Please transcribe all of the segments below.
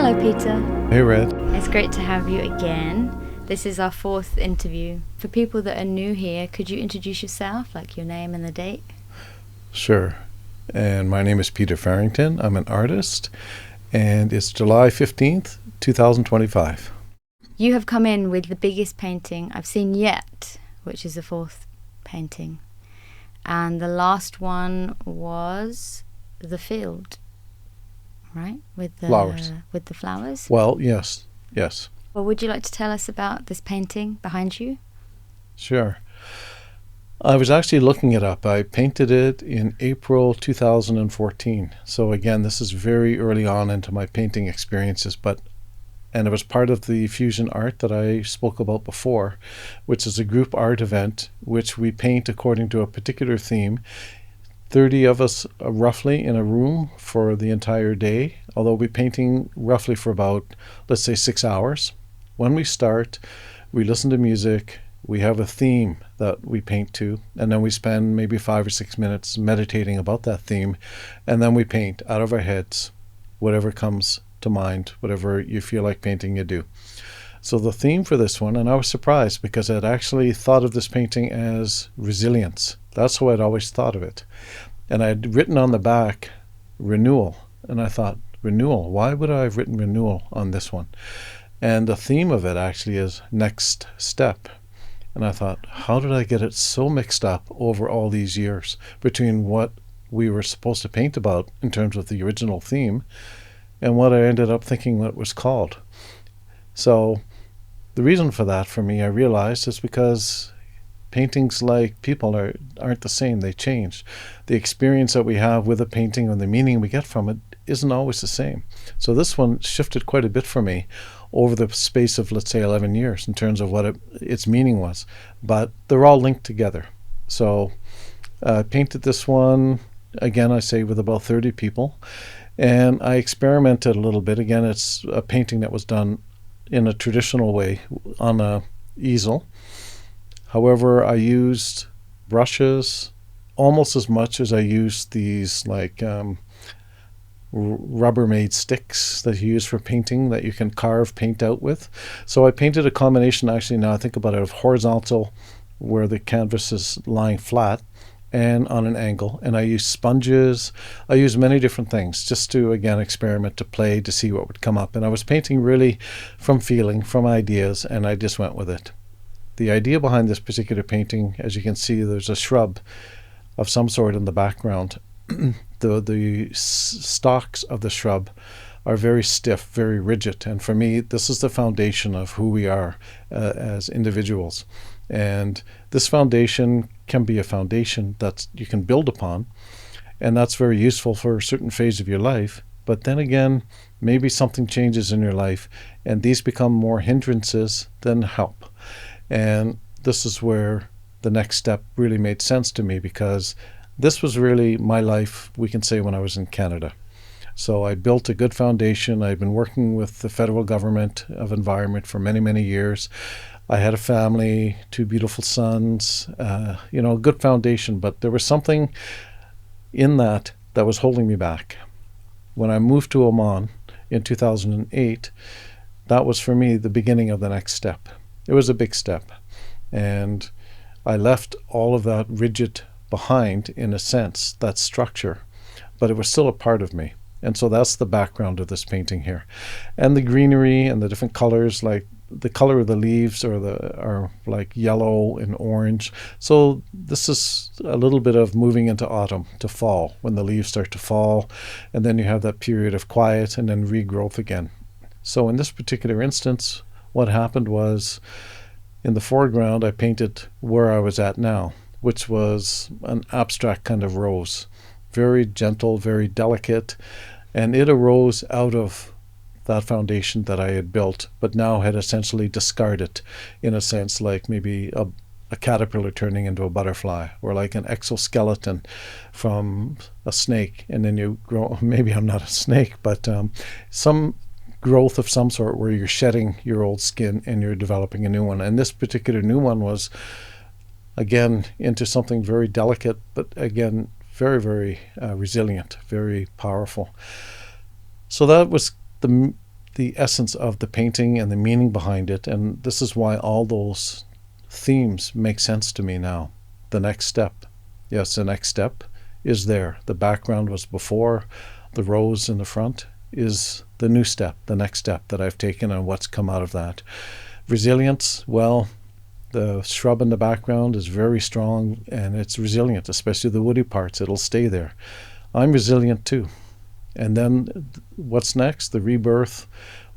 Hello, Peter. Hey, Red. It's great to have you again. This is our fourth interview. For people that are new here, could you introduce yourself, like your name and the date? Sure. And my name is Peter Farrington. I'm an artist, and it's July 15th, 2025. You have come in with the biggest painting I've seen yet, which is the fourth painting. And the last one was the field, right? With the Flowers. With the flowers. Well, yes. Well, would you like to tell us about this painting behind you? Sure. I was actually looking it up. I painted it in April 2014. So again, this is very early on into my painting experiences, and it was part of the fusion art that I spoke about before, which is a group art event which we paint according to a particular theme. 30 of us roughly in a room for the entire day, although we're painting roughly for about, let's say, 6 hours. When we start, we listen to music, we have a theme that we paint to, and then we spend maybe 5 or 6 minutes meditating about that theme, and then we paint out of our heads whatever comes to mind, whatever you feel like painting, you do. So the theme for this one, and I was surprised because I'd actually thought of this painting as resilience. That's how I'd always thought of it. And I'd written on the back, renewal. And I thought, renewal? Why would I have written renewal on this one? And the theme of it actually is next step. And I thought, how did I get it so mixed up over all these years between what we were supposed to paint about in terms of the original theme and what I ended up thinking that it was called? So the reason for that, for me, I realized, is because paintings, like people, aren't the same. They change. The experience that we have with a painting and the meaning we get from it isn't always the same. So this one shifted quite a bit for me over the space of, let's say, 11 years in terms of what its meaning was. But they're all linked together. So I painted this one, again, I say, with about 30 people. And I experimented a little bit. Again, it's a painting that was done in a traditional way on a easel. However, I used brushes almost as much as I used these Rubbermaid sticks that you use for painting that you can carve paint out with. So I painted a combination, actually, now I think about it, of horizontal, where the canvas is lying flat, and on an angle. And I used sponges. I used many different things just to, again, experiment, to play, to see what would come up. And I was painting really from feeling, from ideas, and I just went with it. The idea behind this particular painting, as you can see, there's a shrub of some sort in the background. The stalks of the shrub are very stiff, very rigid. And for me, this is the foundation of who we are as individuals. And this foundation can be a foundation that you can build upon, and that's very useful for a certain phase of your life. But then again, maybe something changes in your life, and these become more hindrances than help. And this is where the next step really made sense to me, because this was really my life, we can say, when I was in Canada. So I built a good foundation. I've been working with the federal government of environment for many, many years. I had a family, 2 beautiful sons, a good foundation, but there was something in that was holding me back. When I moved to Oman in 2008, that was for me the beginning of the next step. It was a big step, and I left all of that rigid behind, in a sense, that structure, but it was still a part of me. And so that's the background of this painting here. And the greenery and the different colors, like the color of the leaves are like yellow and orange. So this is a little bit of moving into autumn, to fall, when the leaves start to fall, and then you have that period of quiet and then regrowth again. So in this particular instance, what happened was, in the foreground, I painted where I was at now, which was an abstract kind of rose, very gentle, very delicate, and it arose out of that foundation that I had built, but now had essentially discarded, in a sense, like maybe a caterpillar turning into a butterfly, or like an exoskeleton from a snake, and then you grow, maybe I'm not a snake, but some growth of some sort where you're shedding your old skin and you're developing a new one. And this particular new one was, again, into something very delicate, but again, very, very resilient, very powerful. So that was the the essence of the painting and the meaning behind it. And this is why all those themes make sense to me now. The next step. Yes, the next step is there. The background was before. The rose in the front is the new step, the next step that I've taken and what's come out of that. Resilience, well, the shrub in the background is very strong and it's resilient, especially the woody parts. It'll stay there. I'm resilient too. And then what's next? The rebirth.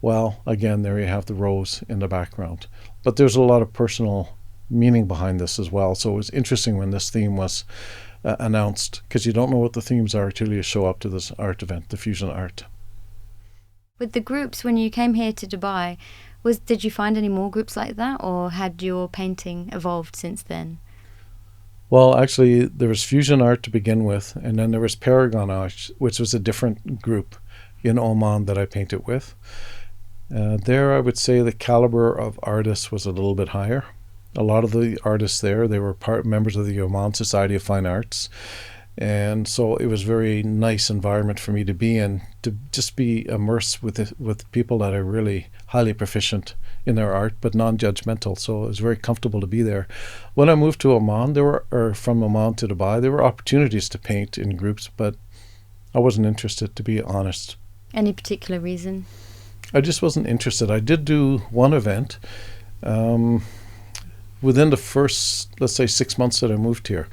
Well, again, there you have the rose in the background. But there's a lot of personal meaning behind this as well. So it was interesting when this theme was announced, because you don't know what the themes are until you show up to this art event, the Fusion Art. With the groups, when you came here to Dubai, did you find any more groups like that, or had your painting evolved since then? Well, actually, there was Fusion Art to begin with, and then there was Paragon Art, which was a different group in Oman that I painted with. There, I would say the caliber of artists was a little bit higher. A lot of the artists there, they were members of the Oman Society of Fine Arts. And so it was a very nice environment for me to be in, to just be immersed with people that are really highly proficient in their art, but non-judgmental. So it was very comfortable to be there. When I moved to Oman, from Oman to Dubai, there were opportunities to paint in groups, but I wasn't interested, to be honest. Any particular reason? I just wasn't interested. I did do one event within the first, let's say, 6 months that I moved here.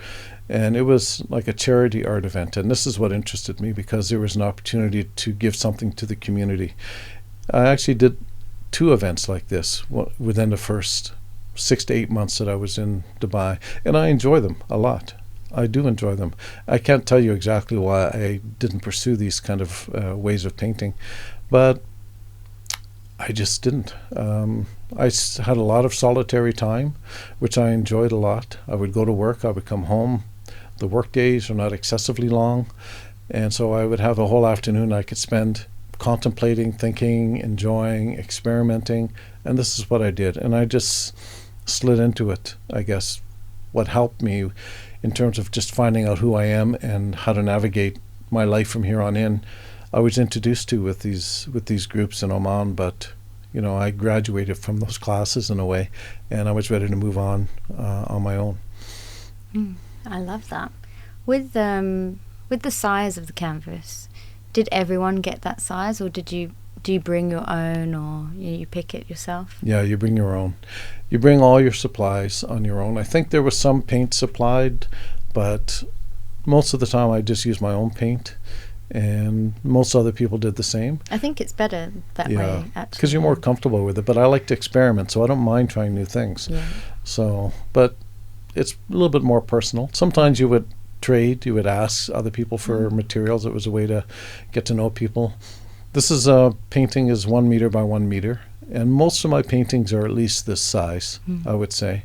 And it was like a charity art event. And this is what interested me, because there was an opportunity to give something to the community. I actually did 2 events like this within the first 6 to 8 months that I was in Dubai. And I enjoy them a lot. I do enjoy them. I can't tell you exactly why I didn't pursue these kind of ways of painting, but I just didn't. I had a lot of solitary time, which I enjoyed a lot. I would go to work, I would come home. The work days are not excessively long, and so I would have a whole afternoon I could spend contemplating, thinking, enjoying, experimenting, and this is what I did. And I just slid into it, I guess. What helped me in terms of just finding out who I am and how to navigate my life from here on in, I was introduced to with these groups in Oman, but I graduated from those classes in a way, and I was ready to move on my own. I love that. With the size of the canvas, did everyone get that size, or do you bring your own, or you pick it yourself? Yeah, you bring your own. You bring all your supplies on your own. I think there was some paint supplied, but most of the time I just used my own paint. And most other people did the same. I think it's better that way, actually. Because you're more comfortable with it. But I like to experiment, so I don't mind trying new things. Yeah. So, but it's a little bit more personal. Sometimes you would trade, you would ask other people for materials. It was a way to get to know people. This is painting is 1 meter by 1 meter. And most of my paintings are at least this size, I would say.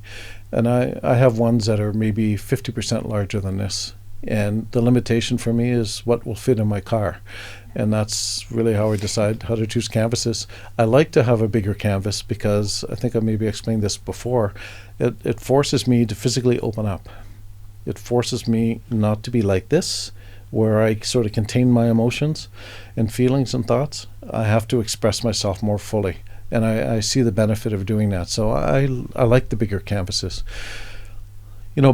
And I have ones that are maybe 50% larger than this. And the limitation for me is what will fit in my car. And that's really how I decide how to choose canvases. I like to have a bigger canvas because I think I maybe explained this before. It forces me to physically open up. It forces me not to be like this, where I sort of contain my emotions and feelings and thoughts. I have to express myself more fully. And I see the benefit of doing that. So I like the bigger canvases.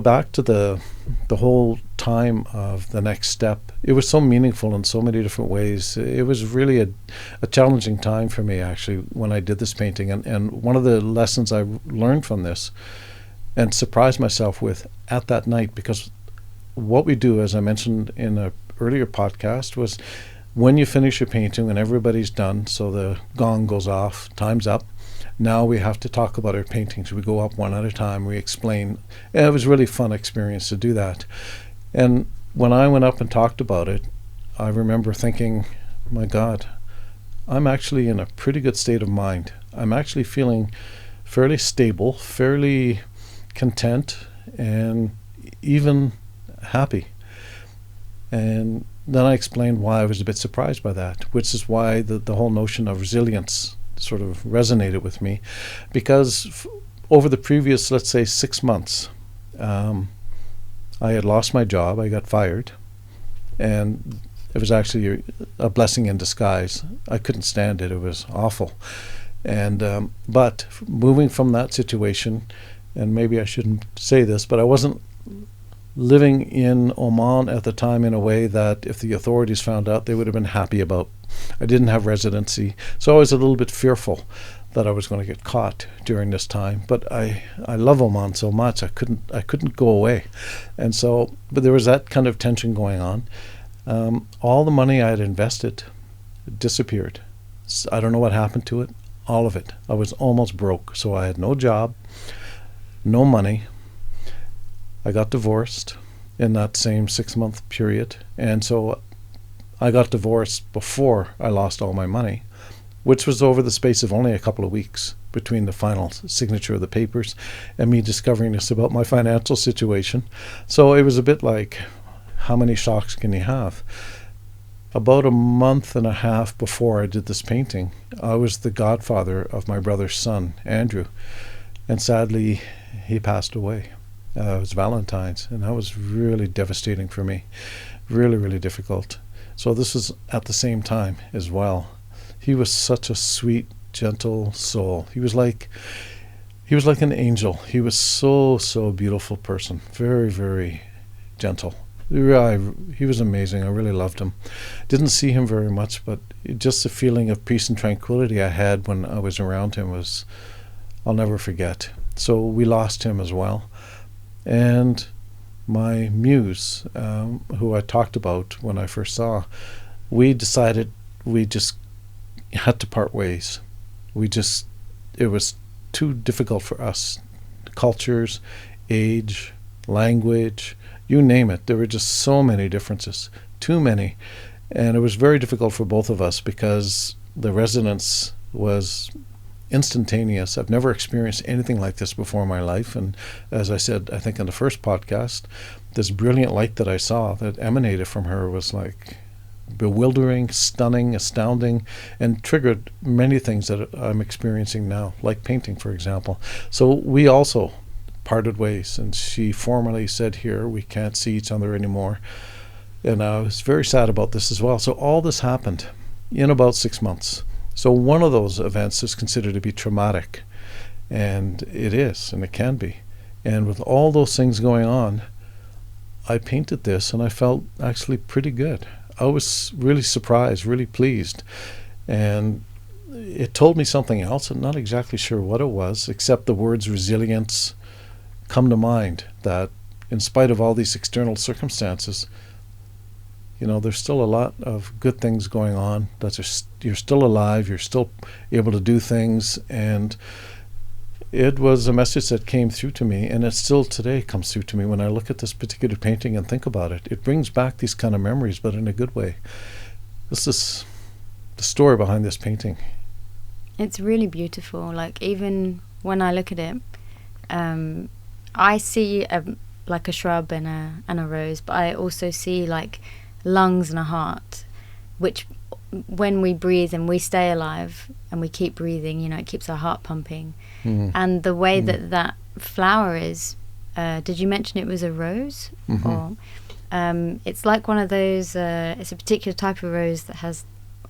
Back to the whole time of the next step, it was so meaningful in so many different ways. It was really a challenging time for me, actually, when I did this painting. And one of the lessons I learned from this and surprised myself with at that night, because what we do, as I mentioned in an earlier podcast, was when you finish your painting and everybody's done, so the gong goes off, time's up, now we have to talk about our paintings. We go up one at a time, we explain. And it was a really fun experience to do that. And when I went up and talked about it, I remember thinking, my God, I'm actually in a pretty good state of mind. I'm actually feeling fairly stable, fairly content, and even happy. And then I explained why I was a bit surprised by that, which is why the whole notion of resilience sort of resonated with me, because over the previous, let's say, 6 months, I had lost my job. I got fired, and It was actually a blessing in disguise. I couldn't stand it. It was awful. And but moving from that situation, and maybe I shouldn't say this, but I wasn't living in Oman at the time in a way that if the authorities found out, they would have been happy about. I didn't have residency, so I was a little bit fearful that I was going to get caught during this time. But I love Oman so much, I couldn't go away. And so, but there was that kind of tension going on. All the money I had invested disappeared. I don't know what happened to it. All of it. I was almost broke. So I had no job, no money. I got divorced in that same 6-month period. And so I got divorced before I lost all my money, which was over the space of only a couple of weeks between the final signature of the papers and me discovering this about my financial situation. So it was a bit like, how many shocks can you have? About a month and a half before I did this painting, I was the godfather of my brother's son, Andrew. And sadly, he passed away. It was Valentine's, and that was really devastating for me. Really, really difficult. So this was at the same time as well. He was such a sweet, gentle soul. He was like an angel. He was so beautiful person. Very, very gentle. He was amazing. I really loved him. Didn't see him very much, but just the feeling of peace and tranquility I had when I was around him was, I'll never forget. So we lost him as well. And my muse, who I talked about when I first saw, we decided we just had to part ways. It was too difficult for us. Cultures, age, language, you name it. There were just so many differences, too many. And it was very difficult for both of us because the resonance was instantaneous. I've never experienced anything like this before in my life. And as I said, I think in the first podcast, this brilliant light that I saw that emanated from her was like bewildering, stunning, astounding, and triggered many things that I'm experiencing now, like painting, for example. So we also parted ways, and she formally said, here, we can't see each other anymore. And I was very sad about this as well. So all this happened in about 6 months. So one of those events is considered to be traumatic, and it is, and it can be. And with all those things going on, I painted this, and I felt actually pretty good. I was really surprised, really pleased. And it told me something else. I'm not exactly sure what it was, except the words resilience come to mind, that in spite of all these external circumstances, there's still a lot of good things going on, that you're still alive, you're still able to do things. And it was a message that came through to me, and it still today comes through to me when I look at this particular painting and think about it. It brings back these kind of memories, but in a good way. This is the story behind this painting. It's really beautiful. Like, even when I look at it, I see like a shrub and a rose, but I also see like lungs and a heart, which when we breathe and we stay alive and we keep breathing, it keeps our heart pumping. And the way that flower is, did you mention it was a rose? Or it's like one of those, it's a particular type of rose that has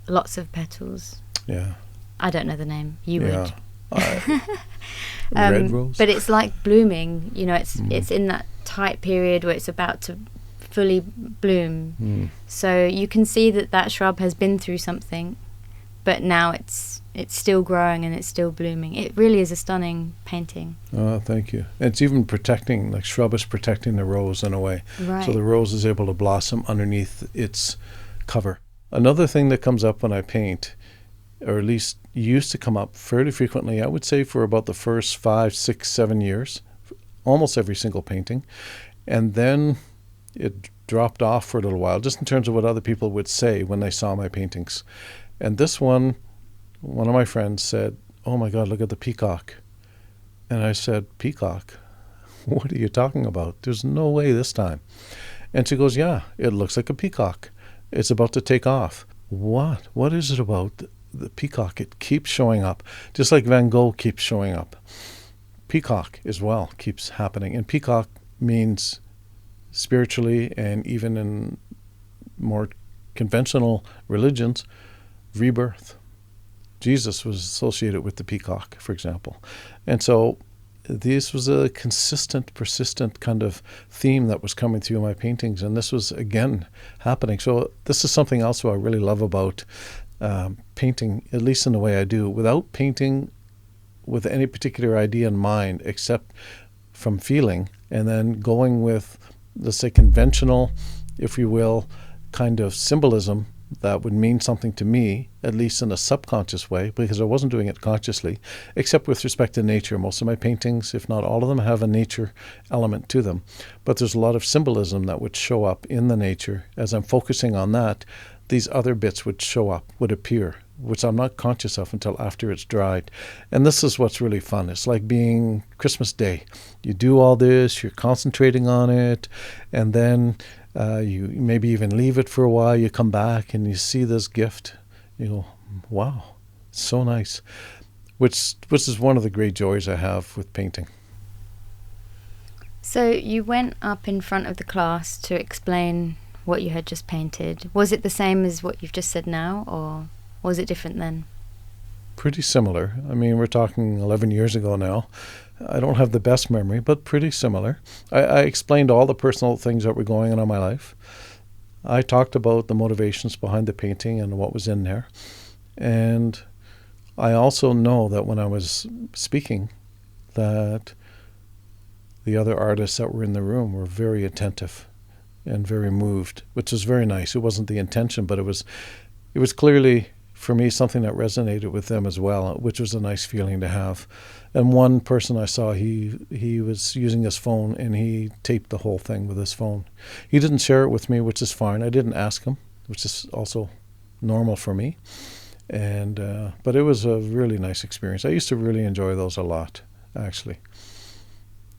lots of petals. Yeah. I don't know the name. You would. Red rose. But it's like blooming, it's in that tight period where it's about to fully bloom. So you can see that shrub has been through something, but now it's still growing and it's still blooming. It really is a stunning painting. Oh, thank you. It's even protecting, like shrub is protecting the rose in a way. Right. So the rose is able to blossom underneath its cover. Another thing that comes up when I paint, or at least used to come up fairly frequently, I would say for about the first 5, 6, 7 years, almost every single painting. And then it dropped off for a little while, just in terms of what other people would say when they saw my paintings. And this one of my friends said, "Oh my God, look at the peacock." And I said, "Peacock? What are you talking about? There's no way this time." And she goes, "Yeah, it looks like a peacock. It's about to take off." What? What is it about the peacock? It keeps showing up, just like Van Gogh keeps showing up. Peacock as well keeps happening. And peacock means spiritually, and even in more conventional religions, rebirth. Jesus was associated with the peacock, for example. And so this was a consistent, persistent kind of theme that was coming through my paintings, and this was, again, happening. So this is something else I really love about painting, at least in the way I do, without painting with any particular idea in mind, except from feeling, and then going with, let's say, conventional, if you will, kind of symbolism that would mean something to me, at least in a subconscious way, because I wasn't doing it consciously, except with respect to nature. Most of my paintings, if not all of them, have a nature element to them. But there's a lot of symbolism that would show up in the nature. As I'm focusing on that, these other bits would show up, would appear, which I'm not conscious of until after it's dried. And this is what's really fun. It's like being Christmas Day. You do all this, you're concentrating on it, and then you maybe even leave it for a while. You come back and you see this gift. You go, wow, it's so nice. Which is one of the great joys I have with painting. So you went up in front of the class to explain what you had just painted. Was it the same as what you've just said now, or was it different then? Pretty similar. I mean, we're talking 11 years ago now. I don't have the best memory, but pretty similar. I explained all the personal things that were going on in my life. I talked about the motivations behind the painting and what was in there. And I also know that when I was speaking, that the other artists that were in the room were very attentive and very moved, which was very nice. It wasn't the intention, but it was clearly, for me, something that resonated with them as well, which was a nice feeling to have. And one person I saw, he was using his phone, and he taped the whole thing with his phone. He didn't share it with me, which is fine. I didn't ask him, which is also normal for me. And but it was a really nice experience. I used to really enjoy those a lot, actually.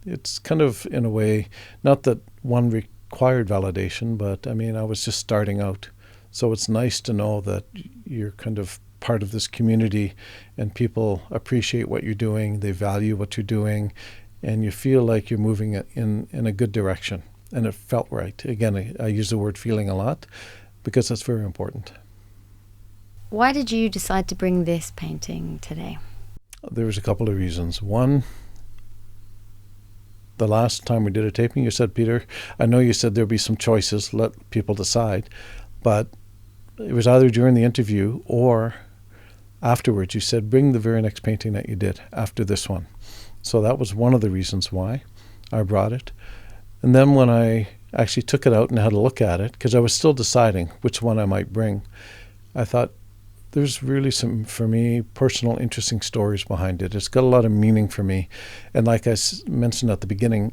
It's kind of, in a way, not that one required validation, but I mean, I was just starting out. So it's nice to know that you're kind of part of this community and people appreciate what you're doing, they value what you're doing, and you feel like you're moving it in a good direction. And it felt right. Again, I use the word feeling a lot because that's very important. Why did you decide to bring this painting today? There was a couple of reasons. One, the last time we did a taping, you said, Peter, I know you said there'd be some choices, let people decide, but it was either during the interview or afterwards. You said, bring the very next painting that you did after this one. So that was one of the reasons why I brought it. And then when I actually took it out and had a look at it, because I was still deciding which one I might bring, I thought there's really some, for me, personal, interesting stories behind it. It's got a lot of meaning for me. And like I mentioned at the beginning,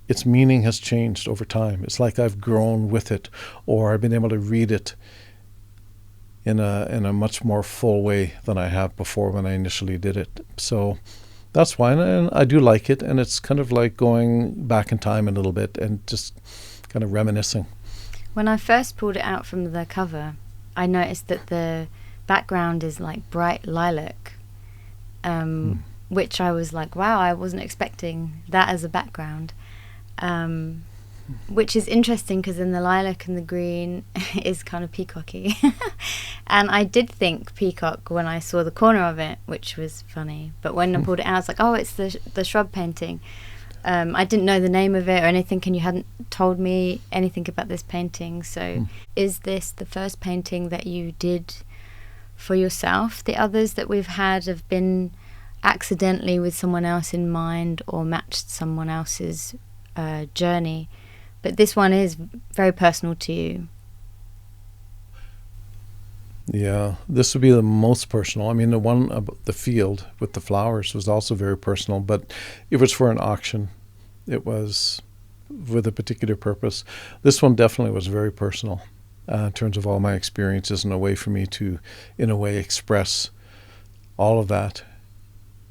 its meaning has changed over time. It's like I've grown with it, or I've been able to read it in a much more full way than I have before when I initially did it. So that's why, and I do like it, and it's kind of like going back in time a little bit and just kind of reminiscing. When I first pulled it out from the cover, I noticed that the background is like bright lilac, which I was like, wow, I wasn't expecting that as a background. Which is interesting because then the lilac and the green is kind of peacocky. And I did think peacock when I saw the corner of it, which was funny. But when I pulled it out, I was like, oh, it's the shrub painting. I didn't know the name of it or anything, and you hadn't told me anything about this painting. So is this the first painting that you did for yourself? The others that we've had have been accidentally with someone else in mind or matched someone else's journey. But this one is very personal to you. Yeah, this would be the most personal. I mean, the one about the field with the flowers was also very personal, but it was for an auction. It was with a particular purpose. This one definitely was very personal in terms of all my experiences, and a way for me to, in a way, express all of that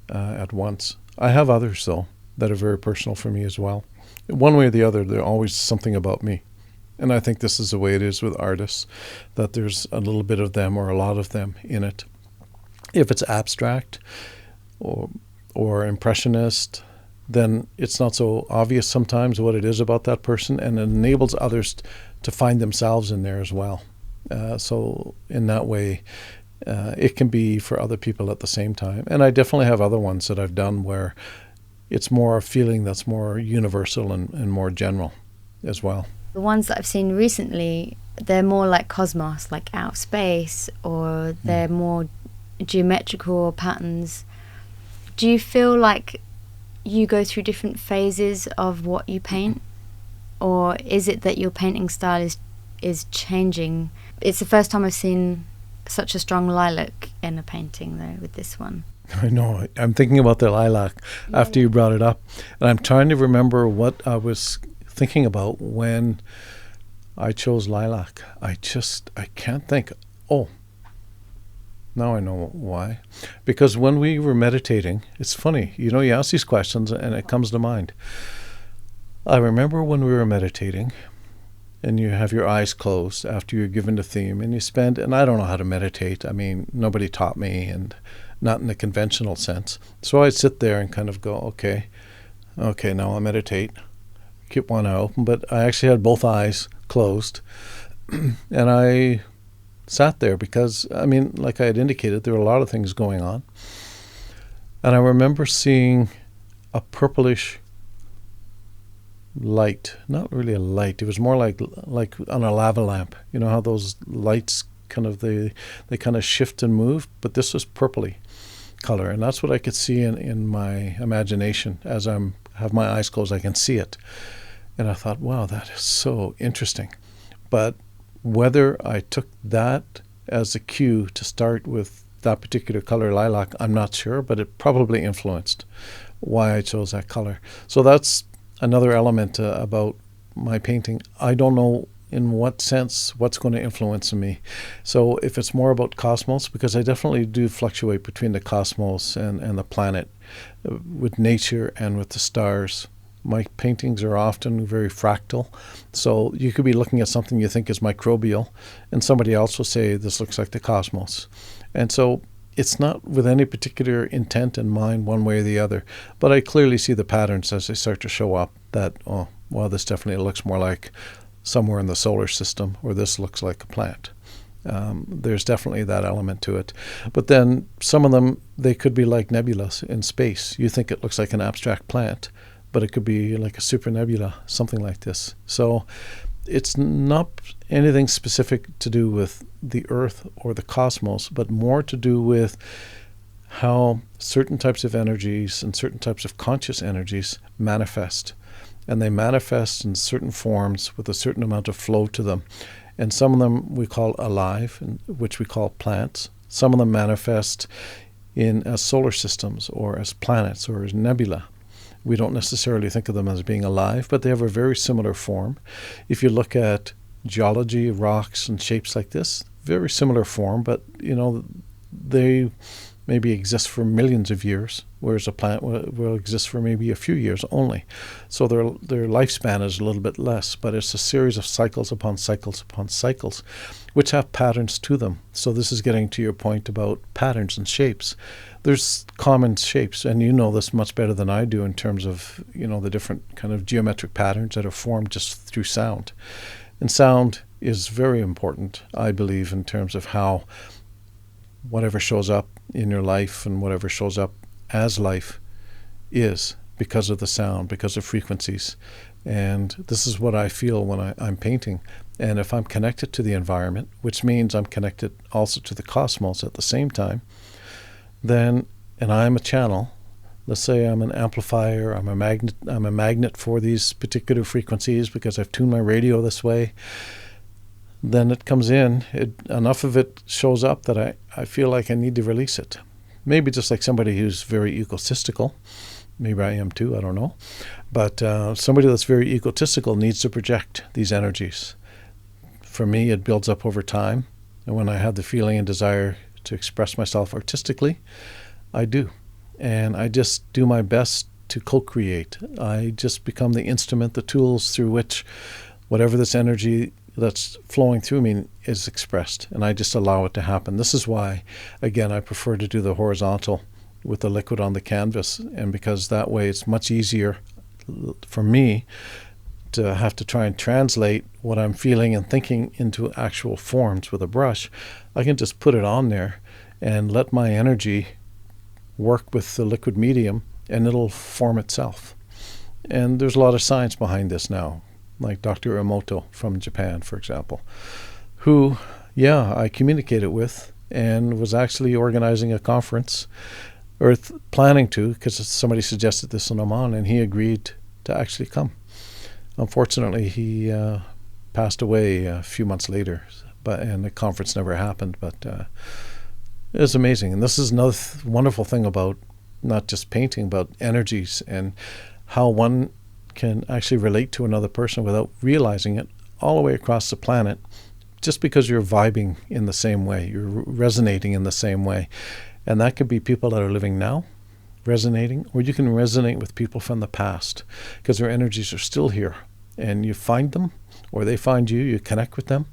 at once. I have others, though, that are very personal for me as well. One way or the other, they're always something about me. And I think this is the way it is with artists, that there's a little bit of them or a lot of them in it. If it's abstract or impressionist, then it's not so obvious sometimes what it is about that person, and it enables others to find themselves in there as well. So in that way, it can be for other people at the same time. And I definitely have other ones that I've done where it's more a feeling that's more universal and more general as well. The ones that I've seen recently, they're more like cosmos, like out of space, or they're more geometrical patterns. Do you feel like you go through different phases of what you paint? Or is it that your painting style is changing? It's the first time I've seen such a strong lilac in a painting, though, with this one. I know. I'm thinking about the lilac after you brought it up. And I'm trying to remember what I was thinking about when I chose lilac. I can't think. Oh, now I know why. Because when we were meditating, it's funny, you ask these questions and it comes to mind. I remember when we were meditating, and you have your eyes closed after you're given the theme, and and I don't know how to meditate. I mean, nobody taught me, and not in the conventional sense. So I'd sit there and kind of go, okay, now I'll meditate. Keep one eye open, but I actually had both eyes closed. And I sat there because, I mean, like I had indicated, there were a lot of things going on. And I remember seeing a purplish light, not really a light. It was more like on a lava lamp. You know how those lights they kind of shift and move, but this was purpley color, and that's what I could see in my imagination. As have my eyes closed, I can see it, and I thought, wow, that is so interesting. But whether I took that as a cue to start with that particular color, lilac, I'm not sure, but it probably influenced why I chose that color. So that's another element about my painting. I don't know in what sense what's going to influence me. So if it's more about cosmos, because I definitely do fluctuate between the cosmos and the planet, with nature and with the stars. My paintings are often very fractal. So you could be looking at something you think is microbial, and somebody else will say, this looks like the cosmos. And so it's not with any particular intent in mind one way or the other, but I clearly see the patterns as they start to show up that, oh, well, this definitely looks more like somewhere in the solar system, or this looks like a plant. There's definitely that element to it. But then some of them, they could be like nebulas in space. You think it looks like an abstract plant, but it could be like a supernebula, something like this. So it's not anything specific to do with the Earth or the cosmos, but more to do with how certain types of energies and certain types of conscious energies manifest. And they manifest in certain forms with a certain amount of flow to them. And some of them we call alive, which we call plants. Some of them manifest as solar systems or as planets or as nebula. We don't necessarily think of them as being alive, but they have a very similar form. If you look at geology, rocks and shapes like this, very similar form, but they maybe exist for millions of years, whereas a plant will exist for maybe a few years only. So their lifespan is a little bit less, but it's a series of cycles upon cycles upon cycles, which have patterns to them. So this is getting to your point about patterns and shapes. There's common shapes, and you know this much better than I do in terms of, the different kind of geometric patterns that are formed just through sound. And sound is very important, I believe, in terms of how whatever shows up in your life and whatever shows up as life is because of the sound, because of frequencies. And this is what I feel when I'm painting. And if I'm connected to the environment, which means I'm connected also to the cosmos at the same time, then, and I'm a channel, let's say I'm an amplifier, I'm a magnet for these particular frequencies because I've tuned my radio this way, then it comes in, enough of it shows up that I feel like I need to release it. Maybe just like somebody who's very egotistical. Maybe I am too, I don't know. But somebody that's very egotistical needs to project these energies. For me, it builds up over time. And when I have the feeling and desire to express myself artistically, I do. And I just do my best to co-create. I just become the instrument, the tools through which whatever this energy that's flowing through me is expressed, and I just allow it to happen. This is why, again, I prefer to do the horizontal with the liquid on the canvas, and because that way it's much easier for me have to try and translate what I'm feeling and thinking into actual forms with a brush. I can just put it on there and let my energy work with the liquid medium, and it'll form itself. And there's a lot of science behind this now, like Dr. Emoto from Japan, for example, who, I communicated with and was actually organizing a conference, or planning to, because somebody suggested this in Oman, and he agreed to actually come. Unfortunately, he passed away a few months later, and the conference never happened, but it was amazing. And this is another wonderful thing about not just painting, but energies and how one can actually relate to another person without realizing it all the way across the planet, just because you're vibing in the same way, you're resonating in the same way. And that could be people that are living now, resonating, or you can resonate with people from the past, because their energies are still here. And you find them, or they find you, you connect with them.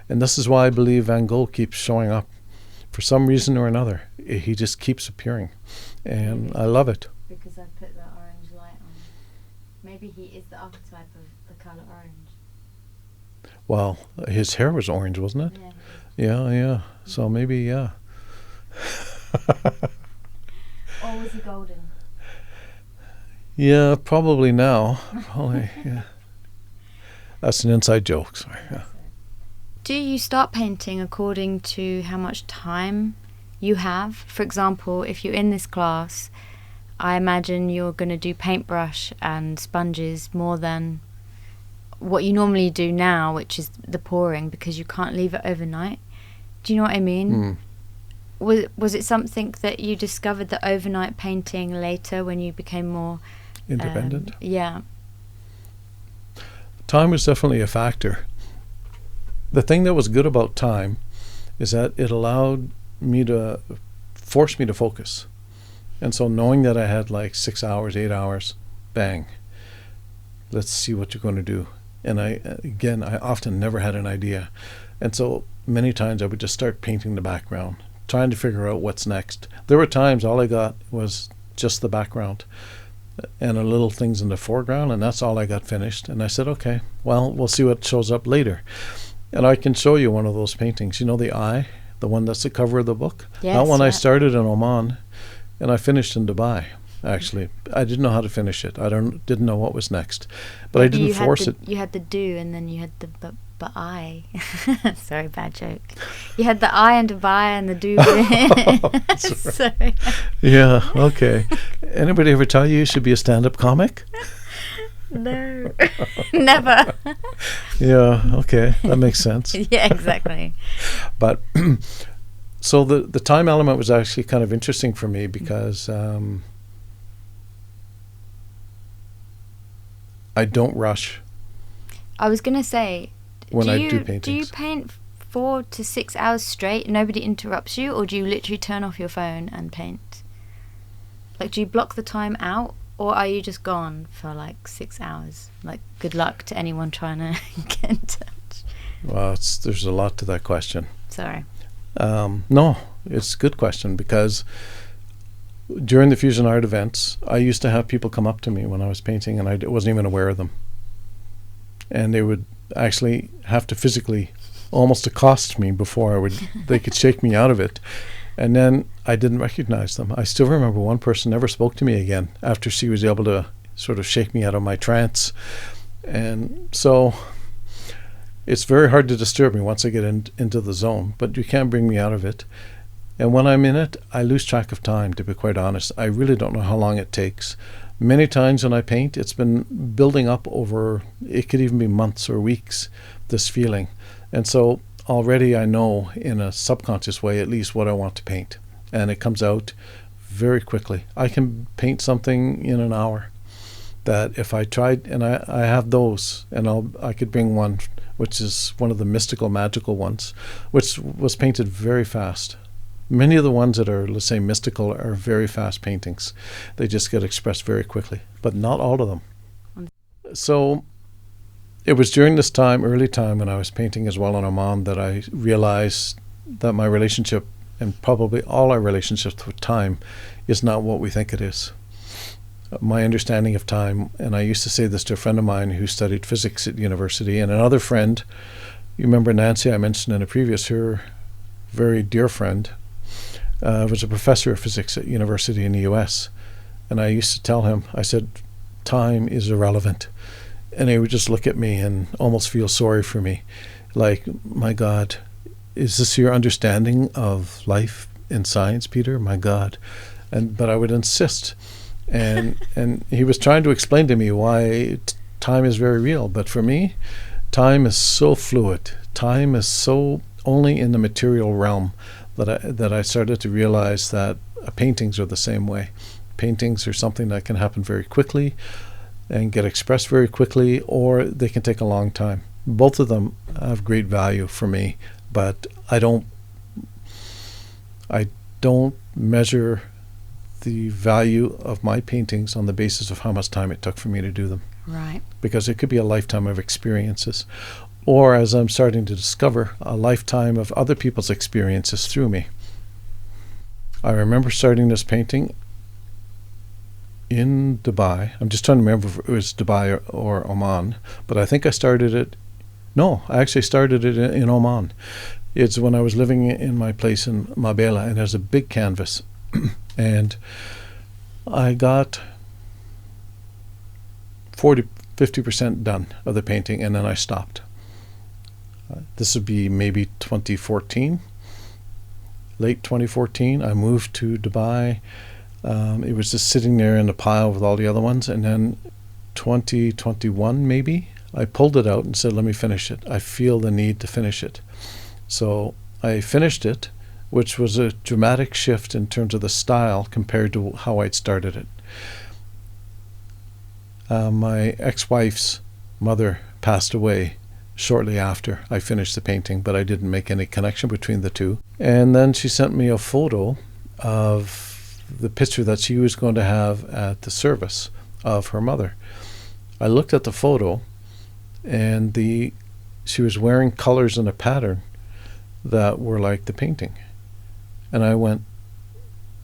And this is why I believe Van Gogh keeps showing up. For some reason or another, he just keeps appearing. And I love it. Because I put the orange light on. Maybe he is the archetype of the colour orange. Well, his hair was orange, wasn't it? Yeah. So maybe, yeah. Or was he golden? Yeah, probably now. Probably, yeah. That's an inside joke, sorry. Yeah. Do you start painting according to how much time you have? For example, if you're in this class, I imagine you're going to do paintbrush and sponges more than what you normally do now, which is the pouring, because you can't leave it overnight. Do you know what I mean? Was it something that you discovered, the overnight painting, later when you became more independent? Yeah. Time was definitely a factor. The thing that was good about time is that it allowed me to force me to focus. And so knowing that I had like 6 hours, 8 hours, bang, let's see what you're going to do. And I often never had an idea. And so many times I would just start painting the background, trying to figure out what's next. There were times all I got was just the background and a little things in the foreground, and that's all I got finished. And I said, okay, well, we'll see what shows up later. And I can show you one of those paintings. You know the eye, the one that's the cover of the book? Yes, that one I started in Oman, and I finished in Dubai, actually. I didn't know how to finish it. Didn't know what was next. But I didn't force it. You had the do, and then you had the eye. Sorry, bad joke. You had the eye in Dubai and the do. Sorry. Yeah, okay. Anybody ever tell you should be a stand-up comic? No, never. Yeah, okay, that makes sense. Yeah, exactly. But so the time element was actually kind of interesting for me because I don't rush. I was gonna say, when I do paintings. Do you paint 4 to 6 hours straight? Nobody interrupts you, or do you literally turn off your phone and paint? Like, do you block the time out? Or are you just gone for like 6 hours? Like, good luck to anyone trying to get in touch. Well, there's a lot to that question. Sorry. No, it's a good question, because during the fusion art events, I used to have people come up to me when I was painting, and I wasn't even aware of them. And they would actually have to physically almost accost me before they could shake me out of it. And then I didn't recognize them. I still remember one person never spoke to me again after she was able to sort of shake me out of my trance. And so it's very hard to disturb me once I get into the zone, but you can't bring me out of it. And when I'm in it, I lose track of time, to be quite honest. I really don't know how long it takes. Many times when I paint, it's been building up over, it could even be months or weeks, this feeling. And so already I know in a subconscious way at least what I want to paint, and it comes out very quickly. I can paint something in an hour that if I tried, and I have those, and I could bring one which is one of the mystical, magical ones, which was painted very fast. Many of the ones that are, let's say, mystical are very fast paintings. They just get expressed very quickly, but not all of them. So it was during this time, early time, when I was painting as well in Oman, that I realized that my relationship, and probably all our relationships with time, is not what we think it is. my understanding of time. And I used to say this to a friend of mine who studied physics at university, and another friend, you remember Nancy, I mentioned in a previous, her very dear friend, was a professor of physics at university in the US. And I used to tell him, I said, time is irrelevant. And he would just look at me and almost feel sorry for me. Like, my God, is this your understanding of life and science, Peter? My God. But I would insist. And he was trying to explain to me why time is very real. But for me, time is so fluid. Time is so only in the material realm that I started to realize that paintings are the same way. Paintings are something that can happen very quickly and get expressed very quickly, or they can take a long time. Both of them have great value for me, but I don't measure the value of my paintings on the basis of how much time it took for me to do them. Right. Because it could be a lifetime of experiences, or, as I'm starting to discover, a lifetime of other people's experiences through me. I remember starting this painting in Dubai. I'm just trying to remember if it was Dubai or Oman, but I think I started it. No, I actually started it in Oman. It's when I was living in my place in Mabela, and there's a big canvas. And I got 50% done of the painting, and then I stopped. This would be maybe 2014, late 2014. I moved to Dubai. It was just sitting there in a pile with all the other ones. And then 2021, maybe, I pulled it out and said, let me finish it. I feel the need to finish it. So I finished it, which was a dramatic shift in terms of the style compared to how I'd started it. My ex-wife's mother passed away shortly after I finished the painting, but I didn't make any connection between the two. And then she sent me a photo of the picture that she was going to have at the service of her mother. I looked at the photo, and she was wearing colors in a pattern that were like the painting. And I went,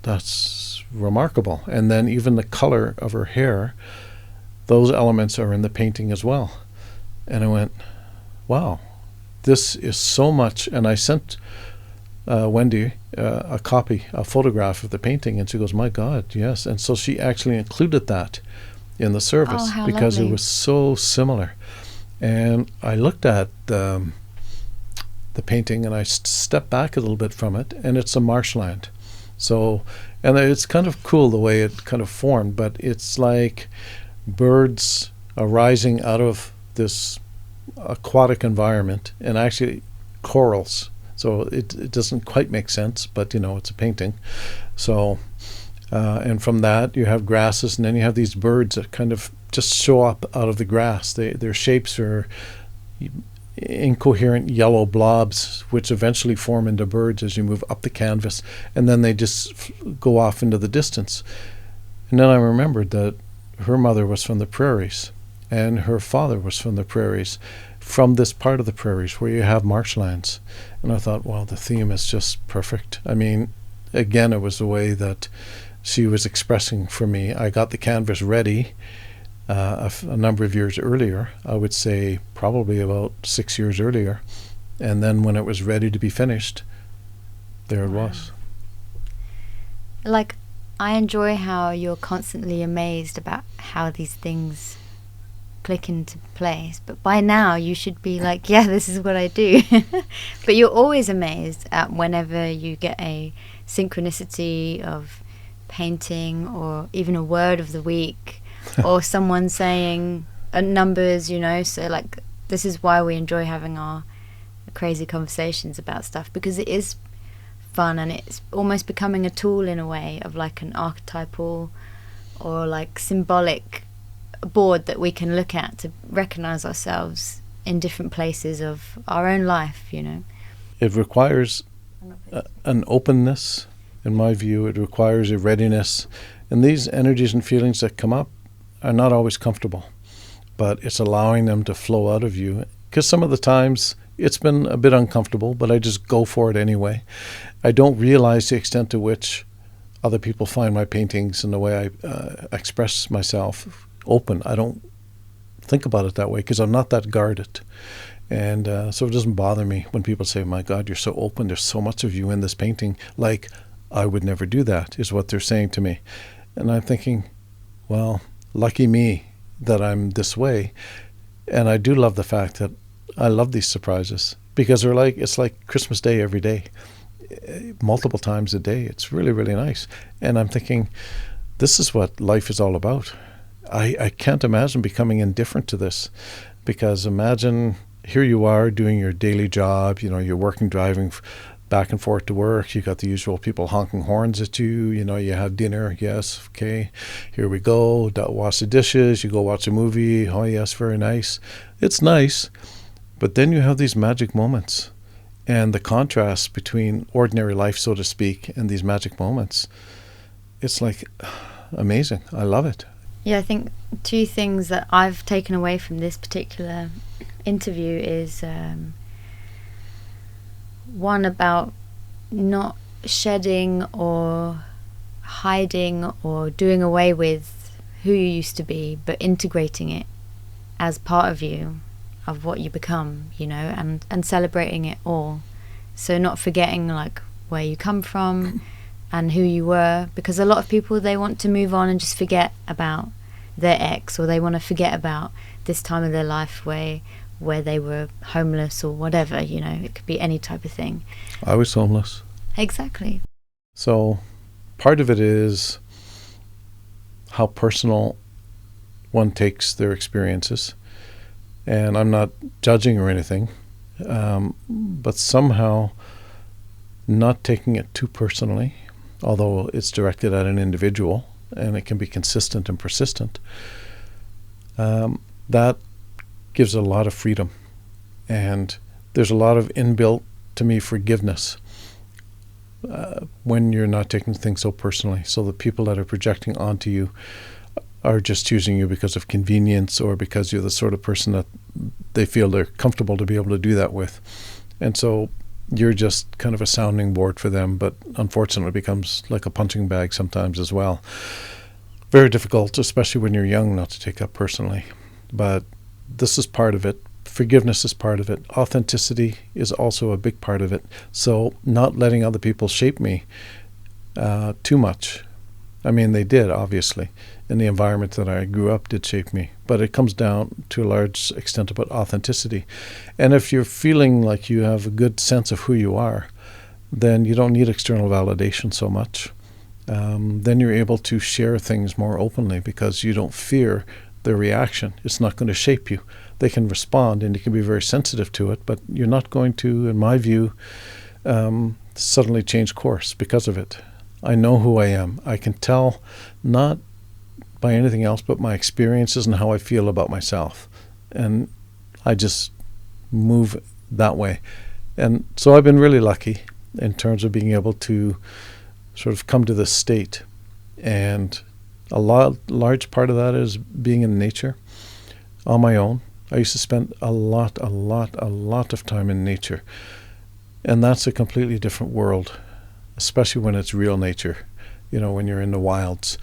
that's remarkable. And then even the color of her hair, those elements are in the painting as well. And I went, wow, this is so much. And I sent Wendy a photograph of the painting, and she goes, my God, yes. And so she actually included that in the service because lovely. It was so similar. And I looked at the painting, and I stepped back a little bit from it, and it's a marshland. So, and it's kind of cool the way it kind of formed, but it's like birds arising out of this aquatic environment, and actually corals. So it doesn't quite make sense, but it's a painting. So, and from that you have grasses, and then you have these birds that kind of just show up out of the grass. Their shapes are incoherent yellow blobs, which eventually form into birds as you move up the canvas, and then they just go off into the distance. And then I remembered that her mother was from the prairies, and her father was from the prairies, from this part of the prairies where you have marshlands. And I thought, well, the theme is just perfect. I mean, again, it was the way that she was expressing for me. I got the canvas ready a number of years earlier. I would say probably about 6 years earlier. And then when it was ready to be finished, there it was. Like, I enjoy how you're constantly amazed about how these things click into place, but by now you should be like, yeah, this is what I do. But you're always amazed at whenever you get a synchronicity of painting, or even a word of the week, or someone saying numbers, so like, this is why we enjoy having our crazy conversations about stuff, because it is fun, and it's almost becoming a tool in a way of like an archetypal or like symbolic board that we can look at to recognize ourselves in different places of our own life. It requires an openness, in my view. It requires a readiness, and these energies and feelings that come up are not always comfortable, but it's allowing them to flow out of you, because some of the times it's been a bit uncomfortable, but I just go for it anyway. I don't realize the extent to which other people find my paintings and the way I express myself open. I don't think about it that way because I'm not that guarded. And so it doesn't bother me when people say, my God, you're so open. There's so much of you in this painting. Like, I would never do that, is what they're saying to me. And I'm thinking, well, lucky me that I'm this way. And I do love the fact that I love these surprises because it's like Christmas Day every day, multiple times a day. It's really, really nice. And I'm thinking, this is what life is all about. I can't imagine becoming indifferent to this, because imagine here you are doing your daily job, you're working, driving back and forth to work. You got the usual people honking horns at you. You have dinner. Yes, okay, here we go. Wash the dishes. You go watch a movie. Oh, yes, very nice. It's nice. But then you have these magic moments. And the contrast between ordinary life, so to speak, and these magic moments, it's like amazing. I love it. Yeah, I think two things that I've taken away from this particular interview is one about not shedding or hiding or doing away with who you used to be, but integrating it as part of you, of what you become, and celebrating it all. So not forgetting like where you come from and who you were, because a lot of people, they want to move on and just forget about their ex, or they want to forget about this time of their life where they were homeless or whatever, it could be any type of thing. I was homeless. Exactly. So part of it is how personal one takes their experiences. And I'm not judging or anything, but somehow not taking it too personally, although it's directed at an individual and it can be consistent and persistent. That gives a lot of freedom. And there's a lot of inbuilt, to me, forgiveness when you're not taking things so personally. So the people that are projecting onto you are just choosing you because of convenience or because you're the sort of person that they feel they're comfortable to be able to do that with. And so you're just kind of a sounding board for them, but unfortunately it becomes like a punching bag sometimes as well. Very difficult, especially when you're young, not to take that personally. But this is part of it. Forgiveness is part of it. Authenticity is also a big part of it. So not letting other people shape me too much. I mean, they did, obviously, and the environment that I grew up did shape me. But it comes down to a large extent about authenticity. And if you're feeling like you have a good sense of who you are, then you don't need external validation so much. Then you're able to share things more openly because you don't fear their reaction. It's not going to shape you. They can respond and you can be very sensitive to it, but you're not going to, in my view, suddenly change course because of it. I know who I am. I can tell not by anything else but my experiences and how I feel about myself. And I just move that way. And so I've been really lucky in terms of being able to sort of come to this state. And a large part of that is being in nature on my own. I used to spend a lot of time in nature. And that's a completely different world, especially when it's real nature, when you're in the wilds.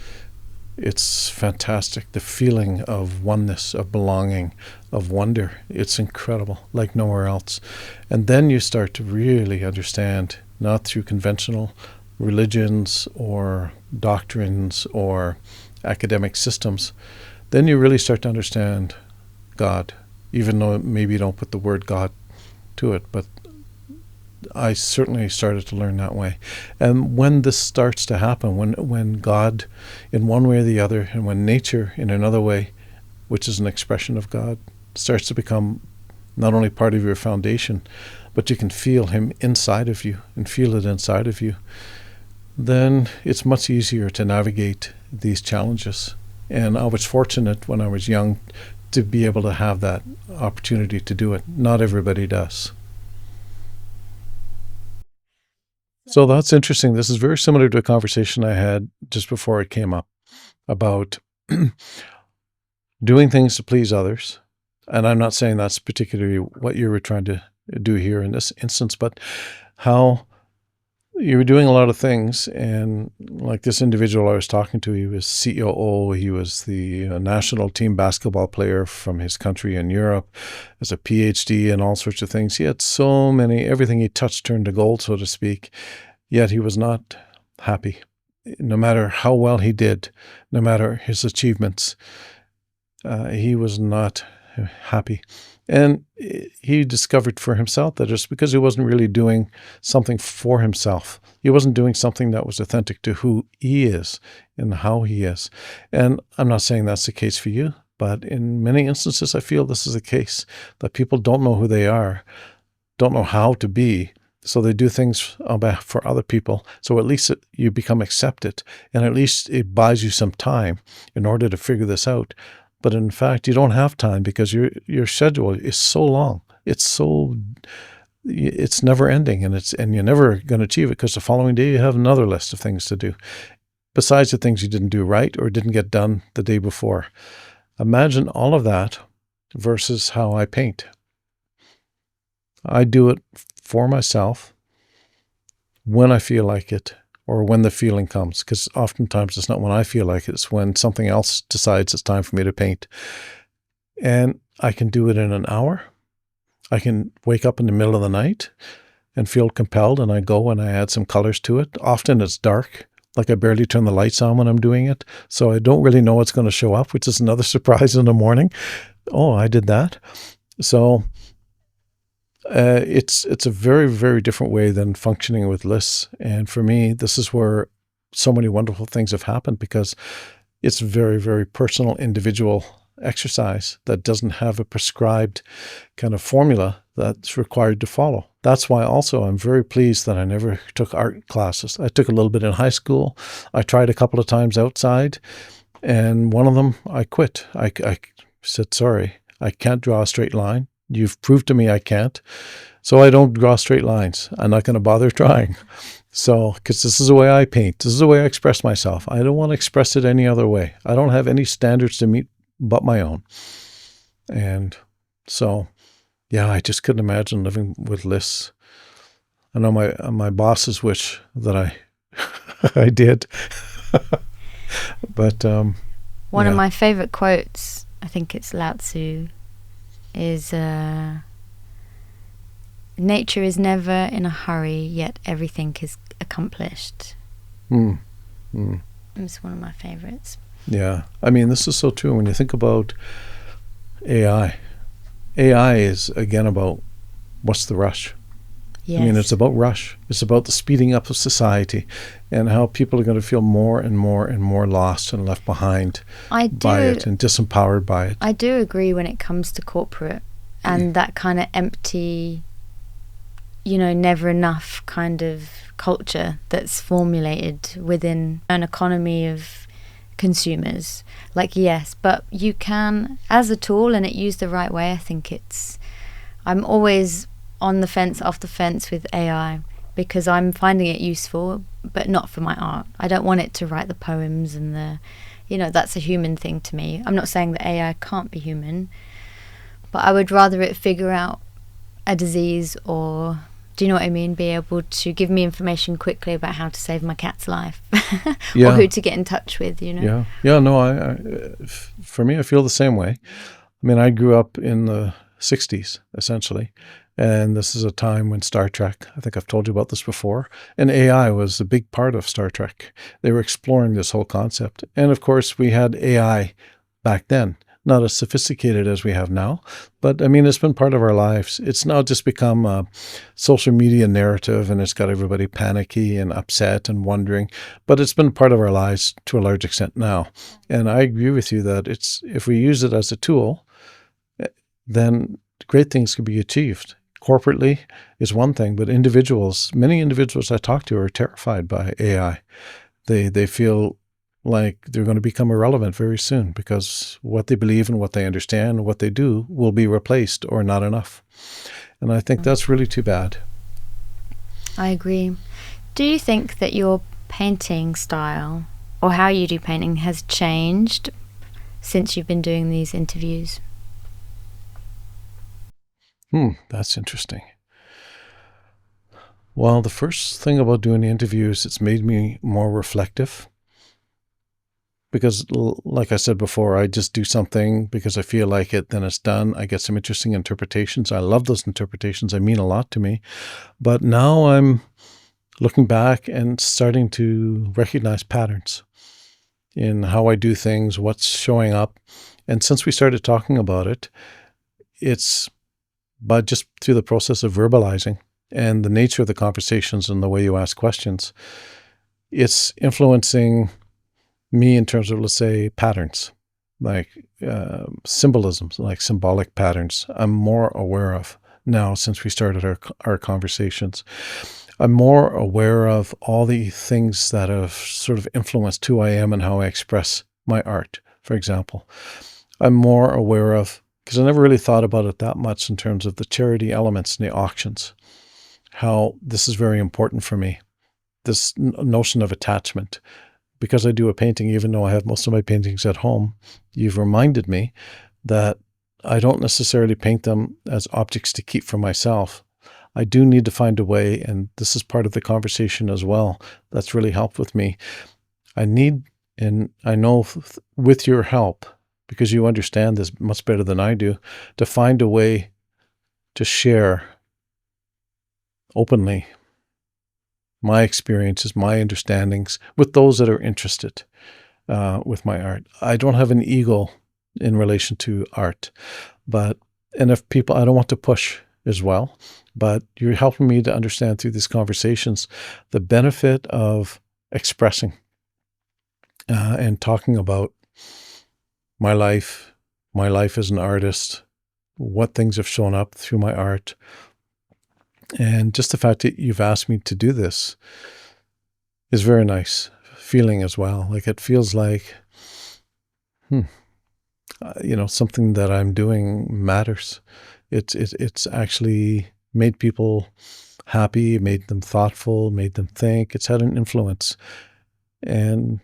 It's fantastic. The feeling of oneness, of belonging, of wonder, it's incredible, like nowhere else. And then you start to really understand, not through conventional religions or doctrines or academic systems, then you really start to understand God, even though maybe you don't put the word God to it, but I certainly started to learn that way. And when this starts to happen, when God in one way or the other, and when nature in another way, which is an expression of God, starts to become not only part of your foundation, but you can feel him inside of you and feel it inside of you, then it's much easier to navigate these challenges. And I was fortunate when I was young to be able to have that opportunity to do it. Not everybody does. So that's interesting. This is very similar to a conversation I had just before it came up about doing things to please others. And I'm not saying that's particularly what you were trying to do here in this instance, but how you were doing a lot of things, and like this individual I was talking to, he was COO, he was the national team basketball player from his country in Europe, as a PhD and all sorts of things. He had so many, everything he touched turned to gold, so to speak, yet he was not happy. No matter how well he did, no matter his achievements, he was not happy. And he discovered for himself that it's because he wasn't really doing something for himself. He wasn't doing something that was authentic to who he is and how he is. And I'm not saying that's the case for you, but in many instances, I feel this is the case, that people don't know who they are, don't know how to be. So they do things for other people. So at least you become accepted, and at least it buys you some time in order to figure this out. But in fact, you don't have time because your schedule is so long. It's never ending, and you're never going to achieve it because the following day you have another list of things to do, besides the things you didn't do right or didn't get done the day before. Imagine all of that versus how I paint. I do it for myself when I feel like it, or when the feeling comes, because oftentimes it's not when I feel like it, it's when something else decides it's time for me to paint. And I can do it in an hour. I can wake up in the middle of the night and feel compelled, and I go and I add some colors to it. Often it's dark, like I barely turn the lights on when I'm doing it, so I don't really know what's going to show up, which is another surprise in the morning. Oh, I did that. So it's a very, very different way than functioning with lists. And for me, this is where so many wonderful things have happened, because it's very, very personal, individual exercise that doesn't have a prescribed kind of formula that's required to follow. That's why also I'm very pleased that I never took art classes. I took a little bit in high school. I tried a couple of times outside, and one of them I quit. I said, sorry, I can't draw a straight line. You've proved to me I can't. So I don't draw straight lines. I'm not going to bother trying. So, because this is the way I paint. This is the way I express myself. I don't want to express it any other way. I don't have any standards to meet but my own. And so, yeah, I just couldn't imagine living with lists. I know my bosses wish that I I did. But one of my favorite quotes, I think it's Lao Tzu, is nature is never in a hurry, yet everything is accomplished. It's one of my favorites. Yeah. I mean, this is so true when you think about AI. AI is, again, about what's the rush. Yes. I mean, it's about rush. It's about the speeding up of society and how people are going to feel more and more and more lost and left behind by it and disempowered by it. I do agree when it comes to corporate and that kind of empty, never enough kind of culture that's formulated within an economy of consumers. Like, yes, but you can, as a tool and it used the right way, I think I'm always on the fence, off the fence with AI, because I'm finding it useful, but not for my art. I don't want it to write the poems and that's a human thing to me. I'm not saying that AI can't be human, but I would rather it figure out a disease, or, do you know what I mean? Be able to give me information quickly about how to save my cat's life or who to get in touch with, Yeah. Yeah, no, for me, I feel the same way. I mean, I grew up in the 60s, essentially. And this is a time when Star Trek, I think I've told you about this before, and AI was a big part of Star Trek. They were exploring this whole concept. And of course, we had AI back then, not as sophisticated as we have now. But I mean, it's been part of our lives. It's now just become a social media narrative, and it's got everybody panicky and upset and wondering. But it's been part of our lives to a large extent now. And I agree with you that if we use it as a tool, then great things can be achieved. Corporately is one thing, but many individuals I talk to are terrified by AI. They feel like they're going to become irrelevant very soon because what they believe and what they understand and what they do will be replaced or not enough. And I think that's really too bad. I agree. Do you think that your painting style or how you do painting has changed since you've been doing these interviews? That's interesting. Well, the first thing about doing the interviews, it's made me more reflective because, like I said before, I just do something because I feel like it, then it's done. I get some interesting interpretations. I love those interpretations. They mean a lot to me. But now I'm looking back and starting to recognize patterns in how I do things, what's showing up. And since we started talking about it, it's but just through the process of verbalizing and the nature of the conversations and the way you ask questions, it's influencing me in terms of, let's say, patterns, like symbolisms, like symbolic patterns I'm more aware of now since we started our conversations. I'm more aware of all the things that have sort of influenced who I am and how I express my art, for example. I'm more aware of, because I never really thought about it that much in terms of the charity elements and the auctions, how this is very important for me, this notion of attachment. Because I do a painting, even though I have most of my paintings at home, you've reminded me that I don't necessarily paint them as objects to keep for myself. I do need to find a way, and this is part of the conversation as well, that's really helped with me. I need, and I know with your help, because you understand this much better than I do, to find a way to share openly my experiences, my understandings with those that are interested with my art. I don't have an ego in relation to art, and if people, I don't want to push as well, but you're helping me to understand through these conversations the benefit of expressing and talking about my life as an artist, what things have shown up through my art. And just the fact that you've asked me to do this is very nice feeling as well. Like it feels like, something that I'm doing matters. It's actually made people happy, made them thoughtful, made them think. It's had an influence. And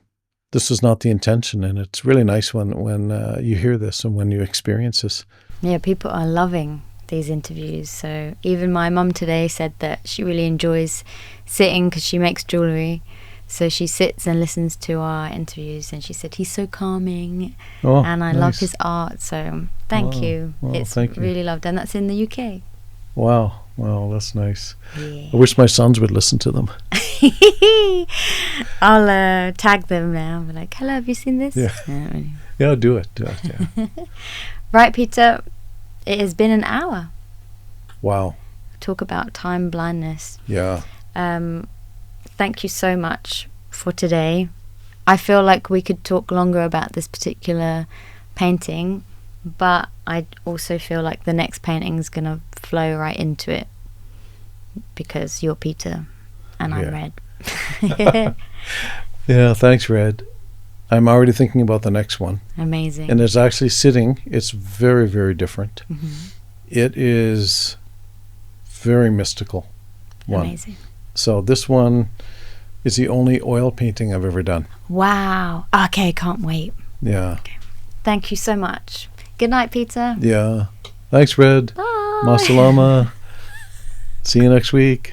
this is not the intention. And it's really nice when you hear this and when you experience this. Yeah, people are loving these interviews. So even my mum today said that she really enjoys sitting because she makes jewellery. So she sits and listens to our interviews, and she said he's so calming, and I love his art. So thank you. Well, it's really loved, and that's in the UK. Wow, that's nice. Yeah. I wish my sons would listen to them. I'll tag them now. I'm like, hello, have you seen this? Yeah, do it. Yeah. Right, Peter. It has been an hour. Wow. Talk about time blindness. Yeah. Thank you so much for today. I feel like we could talk longer about this particular painting, but I also feel like the next painting is going to flow right into it because you're Peter and I'm Red. Yeah, thanks, Red. I'm already thinking about the next one. Amazing. And it's actually sitting. It's very, very different. Mm-hmm. It is very mystical one. Amazing. So this one is the only oil painting I've ever done. Wow. Okay, can't wait. Yeah. Okay. Thank you so much. Good night, Peter. Yeah. Thanks, Red. Bye. Masalama. See you next week.